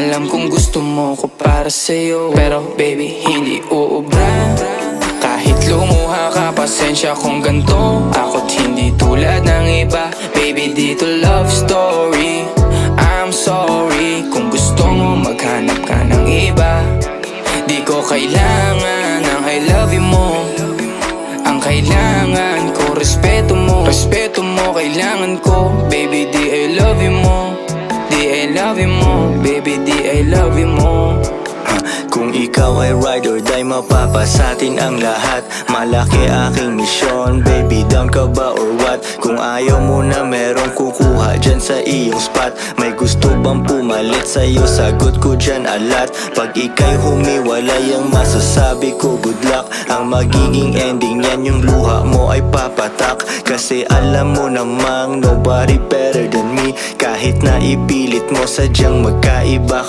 Alam kong gusto mo ko para sa'yo, pero baby hindi uubra. Kahit lumuha ka, pasensya kung ganto. Ako't hindi tulad ng iba. Baby dito love story. I'm sorry kung gusto mo maghanap ka ng iba. Di ko kailangan ng I love you mo. Ang kailangan ko respeto mo. Respeto mo kailangan ko. Baby di I love you mo. Di I love you mo. Baby di I love you mo. Kung ikaw ay ride or die, mapapasatin ang lahat. Malaki aking misyon, baby down ka ba or what? Kung ayaw mo na merong kukuha dyan sa iyong spot. May gusto bang pumalit sa'yo? Sagot ko dyan alat. Pag ika'y humiwalay, ang masasabi ko good luck. Ang magiging ending yan, yung luha mo ay papatak. Kasi alam mo namang nobody better than me. Kahit na ipilit mo sadyang magkaiba.